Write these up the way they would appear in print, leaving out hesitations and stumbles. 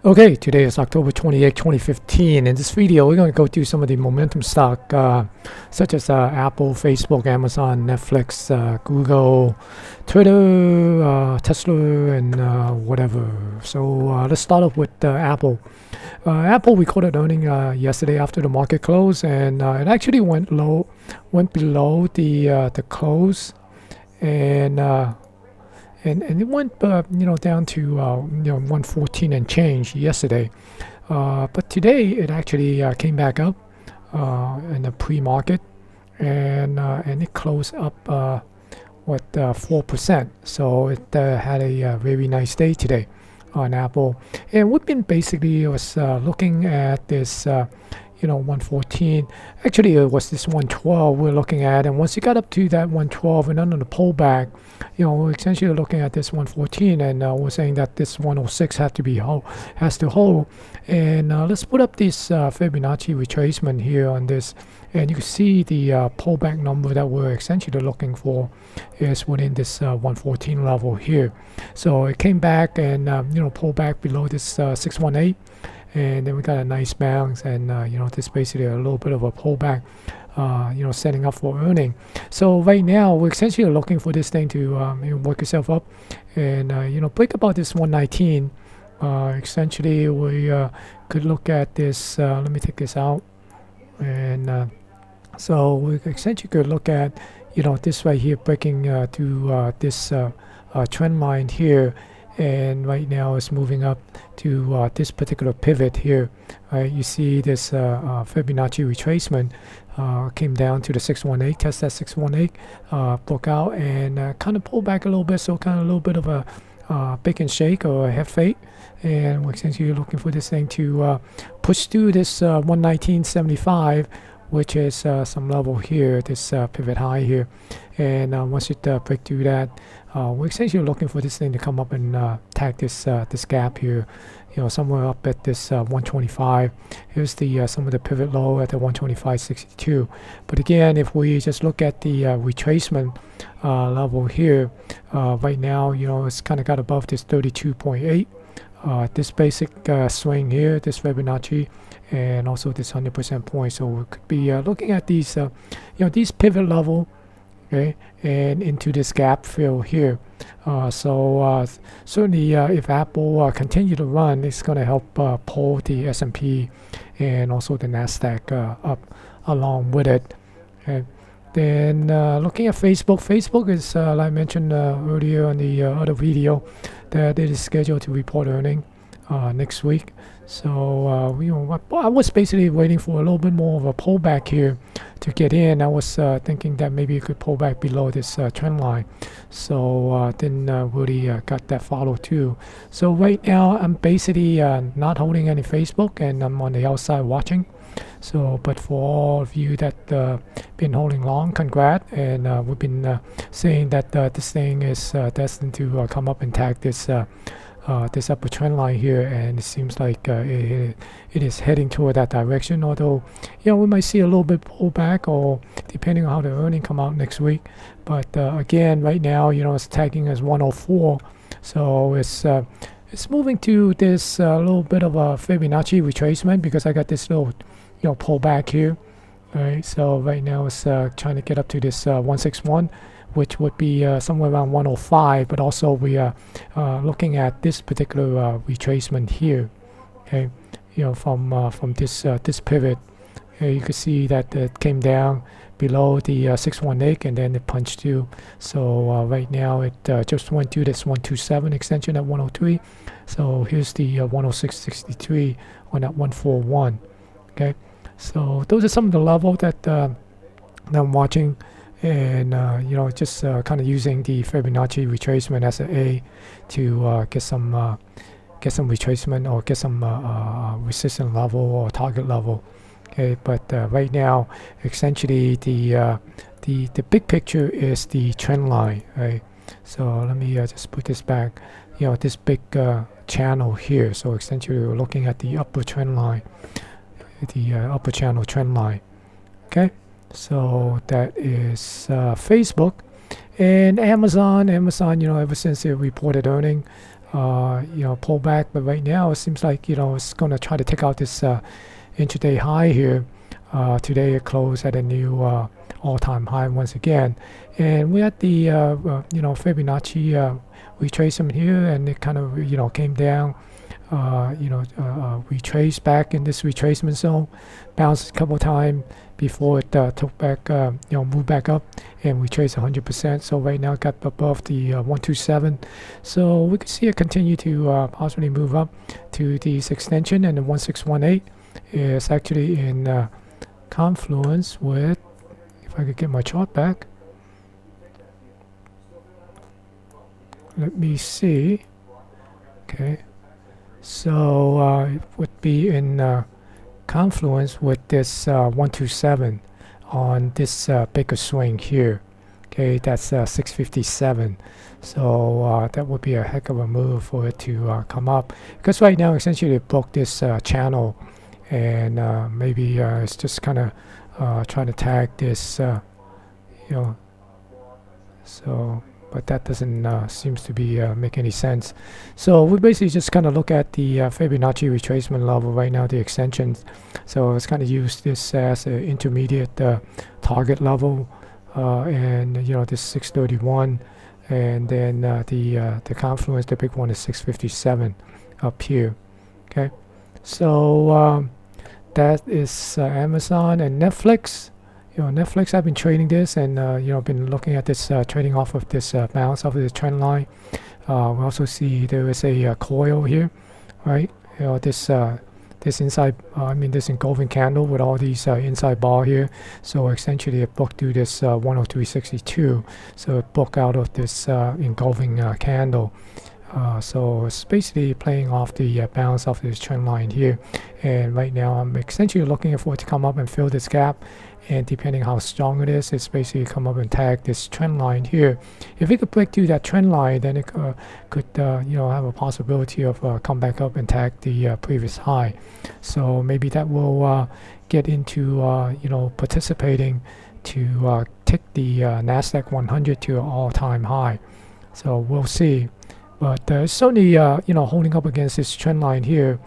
Okay, today is October 28, 2015. In this video, we're going to go through some of the momentum stock, such as Apple, Facebook, Amazon, Netflix, Google, Twitter, Tesla, and whatever. So let's start off with Apple. Apple recorded earnings yesterday after the market close, and it actually went below the close, and it went down to 114 and change yesterday, but today it actually came back up in the pre-market, and it closed up 4%. So it had a very nice day today on Apple, and we've been basically looking at this 114. Actually, it was this 112 we're looking at, and once you got up to that 112 and under the pullback, we're essentially looking at this 114, and we're saying that this 106 has to hold. And let's put up this Fibonacci retracement here on this, and you can see the pullback number that we're essentially looking for is within this 114 level here. So it came back and pulled back below this 618. And then we got a nice bounce, and this basically a little bit of a pullback, setting up for earning. So right now we're essentially looking for this thing to work itself up, and break about this 119. Essentially we could look at this. Let me take this out, and so we essentially could look at this right here breaking to this trend line here. And right now it's moving up to this particular pivot here. You see this Fibonacci retracement came down to the 618, test that 618, broke out and kind of pulled back a little bit, so kind of a little bit of a bake and shake or a head fake. And we're essentially looking for this thing to push through this 119.75, which is some level here, this pivot high here. And once it break through that, we're essentially looking for this thing to come up and tag this gap here, somewhere up at this 125. Here's the some of the pivot low at the 125.62. But again, if we just look at the retracement level here, right now, it's kind of got above this 32.8. This basic swing here, this Fibonacci, and also this 100% point. So we could be looking at these, these pivot level, okay, and into this gap fill here. So certainly, if Apple continue to run, it's going to help pull the S&P and also the Nasdaq up along with it. Okay. Then looking at Facebook is like I mentioned earlier in the other video, that it is scheduled to report earnings next week. So I was basically waiting for a little bit more of a pullback here to get in. I was thinking that maybe it could pull back below this trend line. So didn't really got that follow too. So right now I'm basically not holding any Facebook, and I'm on the outside watching. So, but for all of you that been holding long, congrats. And we've been saying that this thing is destined to come up and tag this this upper trend line here, and it seems like it is heading toward that direction. Although, we might see a little bit pullback, or depending on how the earnings come out next week. But again, right now, it's tagging as 104, so it's moving to this little bit of a Fibonacci retracement, because I got this little pullback here. All right, so right now it's trying to get up to this 161, which would be somewhere around 105. But also we are looking at this particular retracement here. Okay, from this pivot. You can see that it came down below the 618, and then it punched through. So right now it just went to this 127 extension at 103. So here's the 106.63 on that 141. Okay, so those are some of the level that I'm watching, and just kind of using the Fibonacci retracement as an A to get some retracement, or get some resistance level or target level. Okay, but right now, essentially the big picture is the trend line. Right, so let me just put this back. This big channel here. So essentially, we're looking at the upper trend line, the upper channel trend line. Okay, so that is Facebook. And Amazon, ever since they reported earnings, pull back, but right now it seems like it's going to try to take out this intraday high here. Today it closed at a new all-time high once again, and we're at the Fibonacci retracement here, and it kind of came down, retraced back in this retracement zone, bounced a couple times before it took back, moved back up and retraced 100%. So right now it got above the 127. So we can see it continue to possibly move up to this extension, and the 1618 is actually in confluence with, if I could get my chart back. Let me see. Okay, so it would be in confluence with this 127 on this bigger swing here. Okay, that's 657. So that would be a heck of a move for it to come up, because right now essentially it broke this channel, and maybe it's just kind of trying to tag this, so. But that doesn't seems to be make any sense. So we basically just kind of look at the Fibonacci retracement level right now, the extensions. So it's kind of use this as an intermediate target level, and this 631, and then the confluence, the big one, is 657 up here. Okay, so that is Amazon and Netflix. Netflix, I've been trading this, and been looking at this trading off of this bounce off of the trend line. We also see there is a coil here, right? This inside, this engulfing candle with all these inside bar here. So essentially it booked through this 103.62. So it booked out of this engulfing candle. So it's basically playing off the bounce off this trend line here, and right now I'm essentially looking for it to come up and fill this gap, and depending how strong it is, it's basically come up and tag this trend line here. If it could break through that trend line, then it could have a possibility of come back up and tag the previous high. So maybe that will get into participating to tick the Nasdaq 100 to an all-time high. So we'll see. But it's certainly, holding up against this trend line here,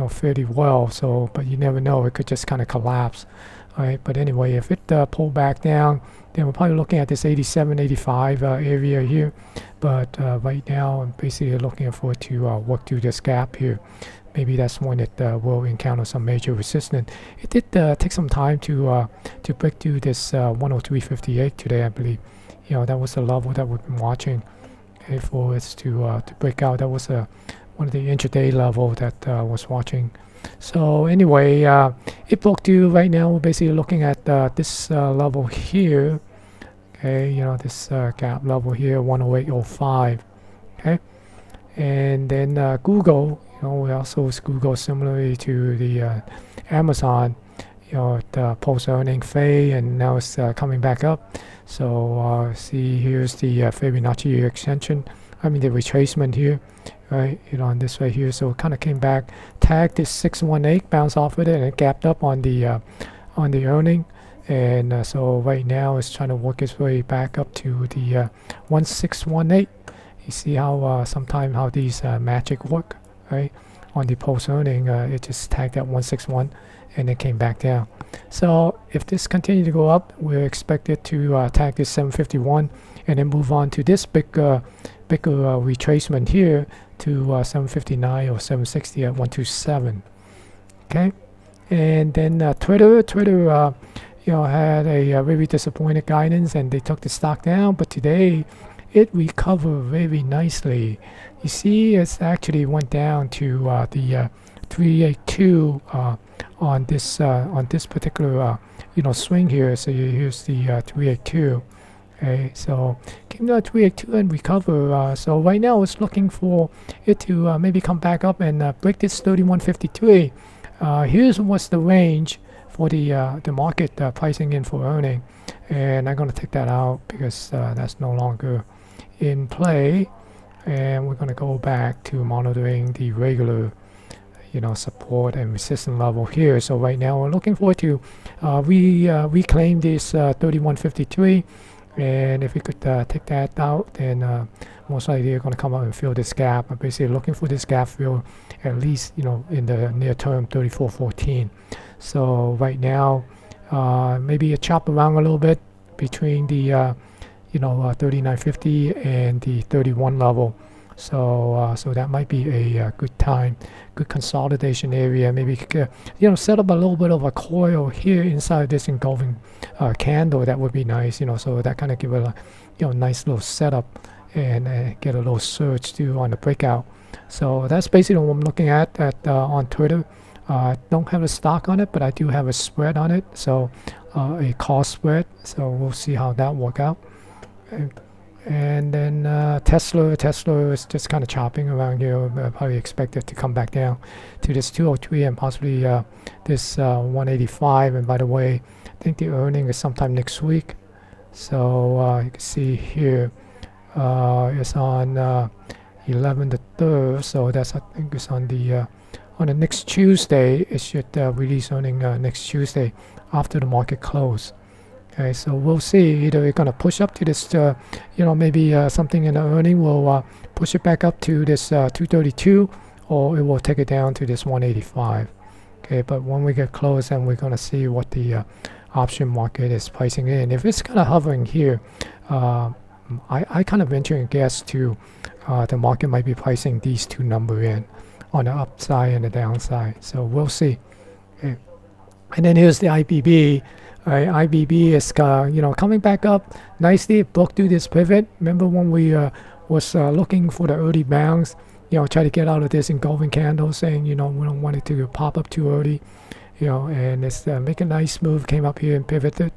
fairly well. So, but you never know; it could just kind of collapse, right? But anyway, if it pull back down, then we're probably looking at this 87, 85 area here. But right now, I'm basically looking for it to work through this gap here. Maybe that's when it will encounter some major resistance. It did take some time to break through this 103.58 today, I believe. That was the level that we've been watching. Okay, for it to break out. That was one of the intraday level that I was watching. So anyway, it broke through. Right now we're basically looking at this level here. Okay, this gap level here, 108.05. Okay, and then Google, we also Google similarly to the Amazon. The post-earning fade, and now it's coming back up. So see, here's the Fibonacci extension. The retracement here, right? On this right here. So it kind of came back, tagged this 618, bounced off of it, and it gapped up on the earning. And so right now it's trying to work its way back up to the 1618. You see how sometimes how these magic work, right? On the post-earning, it just tagged at 161. And it came back down. So if this continues to go up, we're expected to tag this 751 and then move on to this bigger retracement here to 759 or 760 at 127. Okay, and then Twitter had a very disappointed guidance, and they took the stock down. But today, it recovered very nicely. You see, it's actually went down to the 382. On this particular swing here. So here's the 382. Okay, so came down to 382 and recover. So right now it's looking for it to maybe come back up and break this 3153. Here's what's the range for the market pricing in for earning, and I'm going to take that out because that's no longer in play, and we're going to go back to monitoring the regular support and resistance level here. So right now we're looking forward to reclaim this 3153, And if we could take that out, then most likely they're going to come out and fill this gap. I'm basically looking for this gap fill at least, in the near term, 34.14. So right now, maybe a chop around a little bit between the 39.50 and the 31 level. So that might be a good time, good consolidation area. Maybe set up a little bit of a coil here inside this engulfing candle. That would be nice. So that kind of give it a nice little setup and get a little surge too on the breakout. So that's basically what I'm looking at on Twitter. Don't have a stock on it, but I do have a spread on it. So a cost spread. So we'll see how that work out. And then Tesla is just kind of chopping around here. Probably expect it to come back down to this 203 and possibly this 185. And by the way, I think the earning is sometime next week. So you can see here it's on 11 the 3rd. So that's, I think, it's on the next Tuesday. It should release earning next Tuesday after the market close. Okay, so we'll see. Either we're going to push up to this, maybe something in the earning will push it back up to this 232, or it will take it down to this 185. Okay, but when we get close, then we're going to see what the option market is pricing in. If it's kind of hovering here, I kind of venture and guess to the market might be pricing these two numbers in on the upside and the downside. So we'll see. Okay. And then here's the IBB. IBB is coming back up nicely. Broke through this pivot. Remember when we was looking for the early bounce, try to get out of this engulfing candle, saying we don't want it to pop up too early, and it's make a nice move. Came up here and pivoted,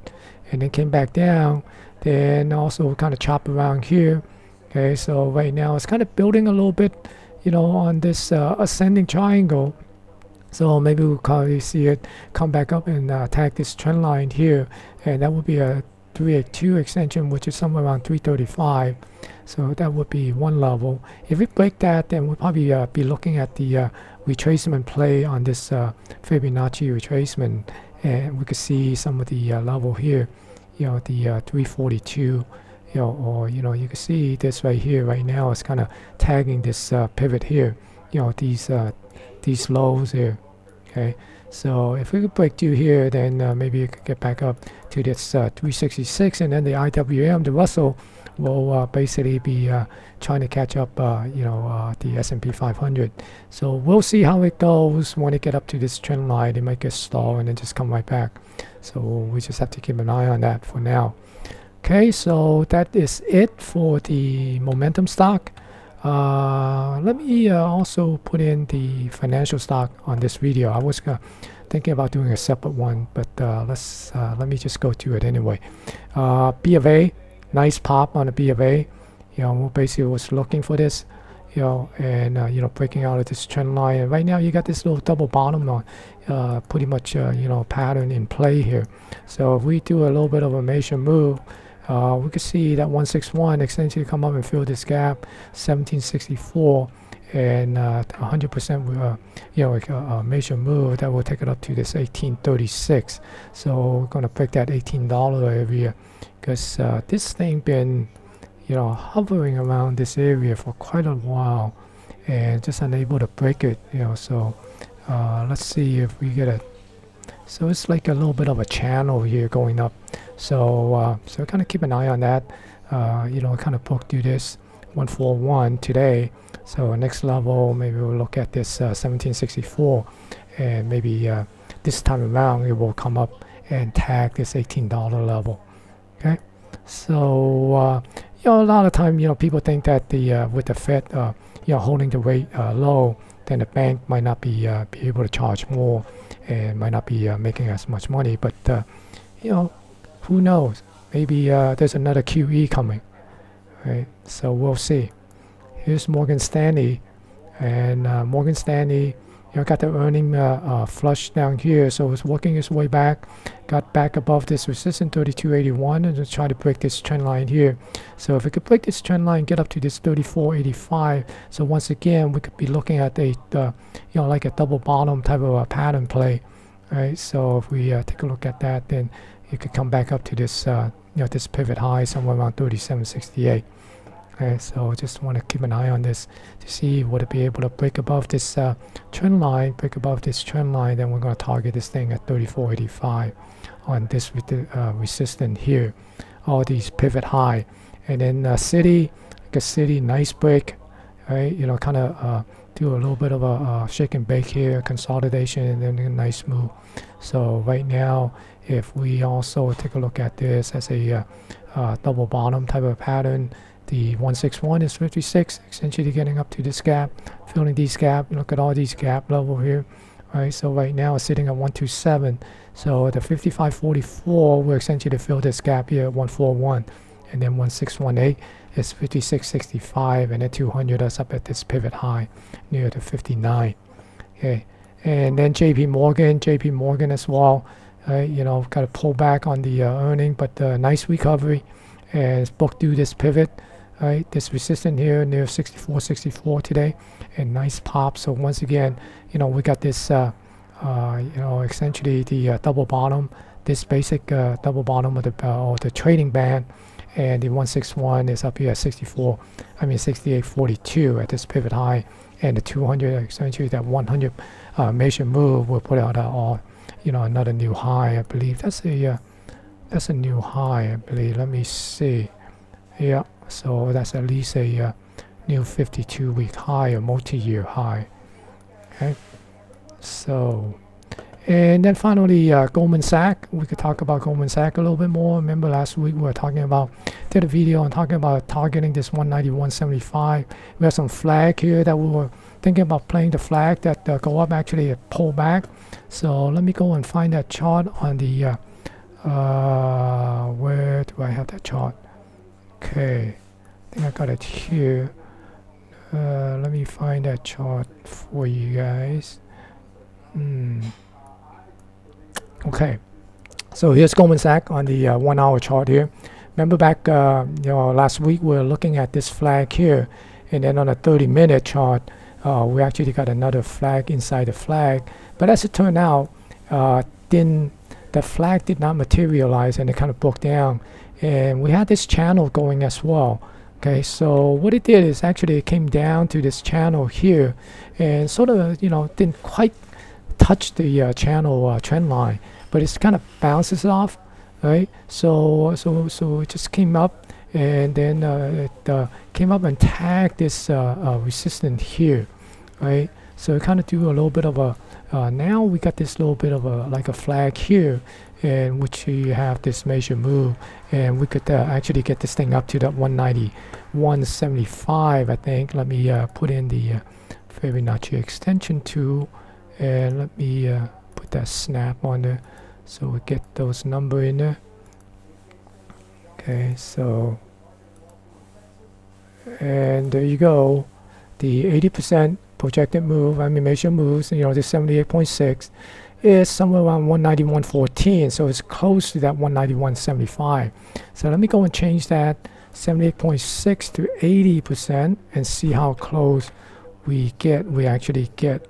and then came back down. Then also kind of chop around here. Okay, so right now it's kind of building a little bit, on this ascending triangle. So maybe we'll probably see it come back up and tag this trend line here, and that would be a 382 extension, which is somewhere around 335. So that would be one level. If we break that, then we'll probably be looking at the retracement play on this Fibonacci retracement, and we could see some of the level here, the 342. Or you can see this right here. Right now, it's kind of tagging this pivot here. These lows here. Okay, so if we could break through here, then maybe it could get back up to this 366, and then the IWM, the Russell, will basically be trying to catch up, the S&P 500. So we'll see how it goes when it get up to this trend line. It might get stalled and then just come right back. So we just have to keep an eye on that for now. Okay, so that is it for the momentum stock. Let me also put in the financial stock on this video. I was thinking about doing a separate one, but let me just go to it anyway. B of A, nice pop on the B of A. Basically was looking for this, and breaking out of this trend line. And right now you got this little double bottom on, pretty much pattern in play here. So if we do a little bit of a major move, we could see that 161 essentially come up and fill this gap, 1764, and 100% a major move that will take it up to this 1836. So we're gonna break that $18 area, because this thing been hovering around this area for quite a while and just unable to break it. So let's see if we get it. So it's like a little bit of a channel here going up. So kind of keep an eye on that. Kind of poke through this 141 today. So next level, maybe we'll look at this 1764, and maybe this time around it will come up and tag this $18 level. Okay. So a lot of time people think that the with the Fed holding the rate low, then the bank might not be able to charge more and might not be making as much money. But who knows? Maybe there's another QE coming, right? So we'll see. Here's Morgan Stanley, and Morgan Stanley, got the earning flush down here, so it's working its way back, got back above this resistance 3281, and just try to break this trend line here. So if we could break this trend line, get up to this 3485, so once again we could be looking at a like a double bottom type of a pattern play, right? So if we take a look at that, then it could come back up to this this pivot high somewhere around 37.68. Okay, so just want to keep an eye on this to see would it be able to break above this trend line, then we're going to target this thing at 34.85 on this with the resistance here, all these pivot high. And then city, like a city, nice break, right? Kind of do a little bit of a shake and bake here, consolidation, and then a nice move. So right now, if we also take a look at this as a double bottom type of pattern, the 161 is 56, essentially getting up to this gap, filling these gap. Look at all these gap level here, right? So right now it's sitting at 127. So the 55.44 will essentially fill this gap here at 141, and then 1618 is 56.65, and then 200 is up at this pivot high near the 59. Okay, and then JP Morgan as well. Got to pull back on the earning, but nice recovery, and it's booked through this pivot. Right, this resistance here near 64.64 today, and nice pop. So once again, we got this, essentially the double bottom, this basic double bottom of the trading band, and the 161 is up here at 68.42 at this pivot high, and the 200 essentially that 100 major move will put out another new high. I believe that's a new high. I believe. Let me see. Yeah. So that's at least a new 52-week high, a multi-year high. Okay. So, and then finally, Goldman Sachs. We could talk about Goldman Sachs a little bit more. Remember last week we were talking about, did a video on talking about targeting this 191.75. We have some flag here that we were thinking about playing the flag that go up, actually pull back. So let me go and find that chart on the, where do I have that chart? Okay, I think I got it here. Let me find that chart for you guys. Okay, so here's Goldman Sachs on the 1 hour chart here. Remember back last week we were looking at this flag here, and then on a 30-minute chart we actually got another flag inside the flag, but as it turned out, the flag did not materialize, and it kind of broke down, and we had this channel going as well. Okay, so what it did is actually it came down to this channel here, and sort of didn't quite touch the channel trend line, but it kind of bounces off, right? So it just came up, and then it came up and tagged this resistance here, right? So it kind of do a little bit of a now we got this little bit of a like a flag here, in which you have this major move, and we could actually get this thing up to that 191.75. I think. Let me put in the Fibonacci extension tool, and let me put that snap on there so we get those number in there. Okay, so, and there you go, the 80% projected move, major moves, this 78.6 is somewhere around 191.14, so it's close to that 191.75. So let me go and change that 78.6 to 80% and see how close we actually get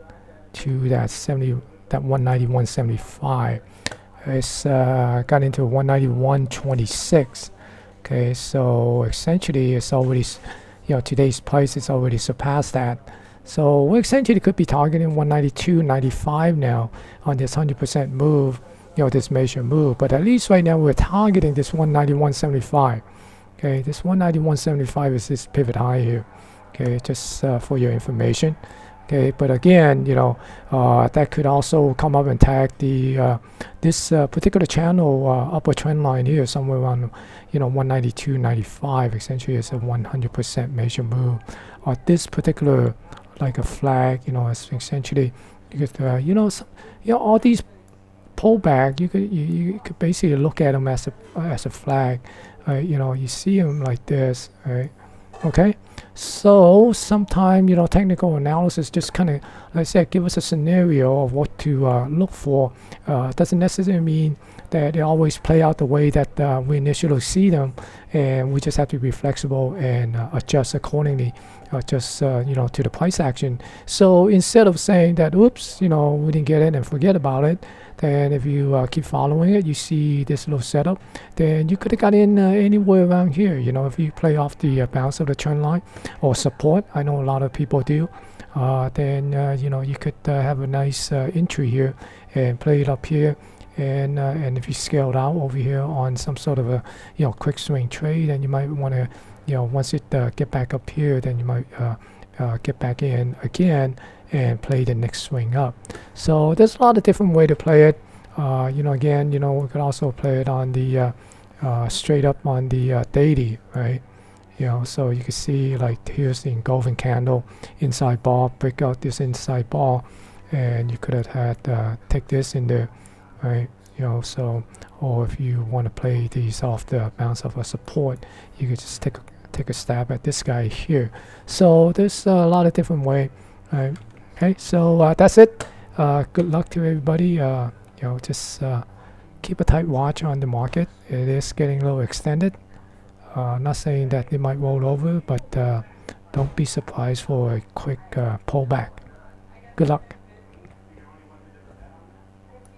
to that 191.75. It's got into 191.26. Okay, so essentially it's already, today's price is already surpassed that. So we essentially could be targeting 192.95 now on this 100% move, this major move. But at least right now we're targeting this 191.75. Okay, this 191.75 is this pivot high here. Okay, just for your information. Okay, but again, that could also come up and tag the this particular channel upper trend line here, somewhere around 192.95. Essentially, it's a 100% major move. This particular like a flag, it's essentially you could all these pullback. You could basically look at them as a flag. You see them like this, right? Okay, so sometime technical analysis just kind of like I said, give us a scenario of what to look for. Doesn't necessarily mean that they always play out the way that we initially see them, and we just have to be flexible and adjust accordingly, just to the price action. So instead of saying that, oops, we didn't get it and forget about it, then if you keep following it, you see this little setup, then you could have got in anywhere around here. If you play off the bounce of the trend line or support, I know a lot of people do, then you could have a nice entry here and play it up here. And if you scaled out over here on some sort of a quick swing trade, then you might want to once it get back up here, then you might get back in again and play the next swing up. So there's a lot of different way to play it. Again, we could also play it on the straight up on the daily, right? So you can see, like, here's the engulfing candle, inside bar, break out this inside bar, and you could have had take this in there, right? So, or if you want to play these off the bounce of a support, you could just take a stab at this guy here. So there's a lot of different way, right? Okay, so that's it. Good luck to everybody. Just keep a tight watch on the market. It is getting a little extended. Not saying that it might roll over, but don't be surprised for a quick pullback. Good luck.